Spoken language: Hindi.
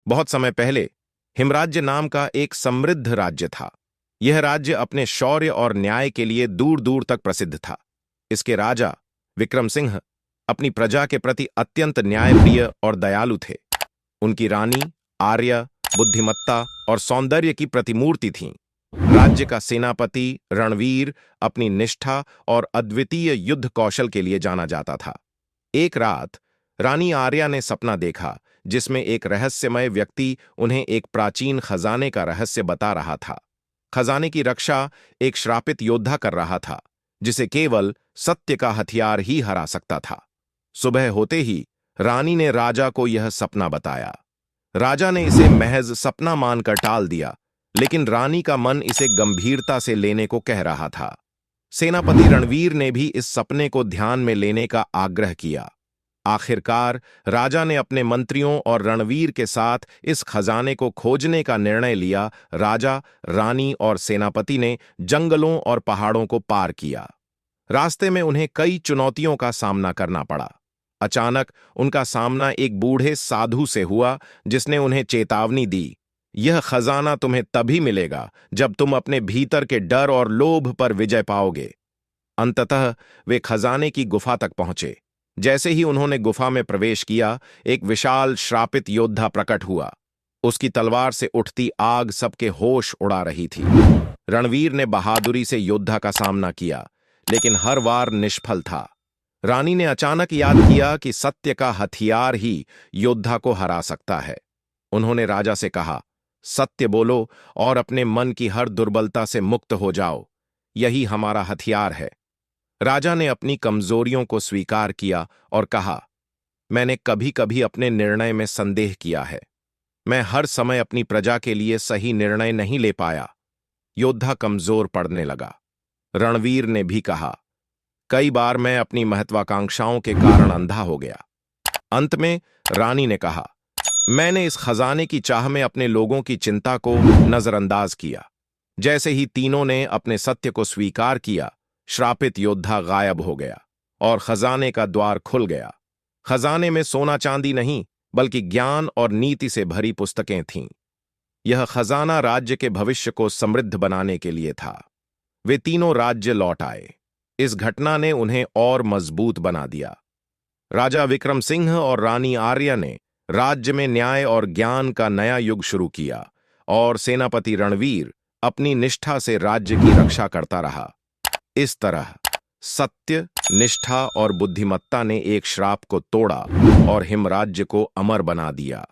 बहुत समय पहले हिमराज्य नाम का एक समृद्ध राज्य था। यह राज्य अपने शौर्य और न्याय के लिए दूर दूर तक प्रसिद्ध था। इसके राजा विक्रम सिंह अपनी प्रजा के प्रति अत्यंत न्यायप्रिय और दयालु थे। उनकी रानी आर्या बुद्धिमत्ता और सौंदर्य की प्रतिमूर्ति थीं। राज्य का सेनापति रणवीर अपनी निष्ठा और अद्वितीय युद्ध कौशल के लिए जाना जाता था। एक रात रानी आर्या ने सपना देखा जिसमें एक रहस्यमय व्यक्ति उन्हें एक प्राचीन खजाने का रहस्य बता रहा था। खजाने की रक्षा एक श्रापित योद्धा कर रहा था जिसे केवल सत्य का हथियार ही हरा सकता था। सुबह होते ही रानी ने राजा को यह सपना बताया। राजा ने इसे महज सपना मानकर टाल दिया, लेकिन रानी का मन इसे गंभीरता से लेने को कह रहा था। सेनापति रणवीर ने भी इस सपने को ध्यान में लेने का आग्रह किया। आखिरकार राजा ने अपने मंत्रियों और रणवीर के साथ इस खजाने को खोजने का निर्णय लिया। राजा, रानी और सेनापति ने जंगलों और पहाड़ों को पार किया। रास्ते में उन्हें कई चुनौतियों का सामना करना पड़ा। अचानक उनका सामना एक बूढ़े साधु से हुआ जिसने उन्हें चेतावनी दी, यह खजाना तुम्हें तभी मिलेगा जब तुम अपने भीतर के डर और लोभ पर विजय पाओगे। अंततः वे खजाने की गुफा तक पहुंचे। जैसे ही उन्होंने गुफा में प्रवेश किया, एक विशाल श्रापित योद्धा प्रकट हुआ। उसकी तलवार से उठती आग सबके होश उड़ा रही थी। रणवीर ने बहादुरी से योद्धा का सामना किया, लेकिन हर बार निष्फल था। रानी ने अचानक याद किया कि सत्य का हथियार ही योद्धा को हरा सकता है। उन्होंने राजा से कहा, सत्य बोलो और अपने मन की हर दुर्बलता से मुक्त हो जाओ, यही हमारा हथियार है। राजा ने अपनी कमजोरियों को स्वीकार किया और कहा, मैंने कभी कभी अपने निर्णय में संदेह किया है। मैं हर समय अपनी प्रजा के लिए सही निर्णय नहीं ले पाया। योद्धा कमजोर पड़ने लगा। रणवीर ने भी कहा, कई बार मैं अपनी महत्वाकांक्षाओं के कारण अंधा हो गया। अंत में रानी ने कहा, मैंने इस खजाने की चाह में अपने लोगों की चिंता को नजरअंदाज किया। जैसे ही तीनों ने अपने सत्य को स्वीकार किया, श्रापित योद्धा गायब हो गया और खजाने का द्वार खुल गया। खजाने में सोना चांदी नहीं, बल्कि ज्ञान और नीति से भरी पुस्तकें थीं। यह खजाना राज्य के भविष्य को समृद्ध बनाने के लिए था। वे तीनों राज्य लौट आए। इस घटना ने उन्हें और मजबूत बना दिया। राजा विक्रम सिंह और रानी आर्या ने राज्य में न्याय और ज्ञान का नया युग शुरू किया, और सेनापति रणवीर अपनी निष्ठा से राज्य की रक्षा करता रहा। इस तरह सत्य, निष्ठा और बुद्धिमत्ता ने एक श्राप को तोड़ा और हिमराज्य को अमर बना दिया।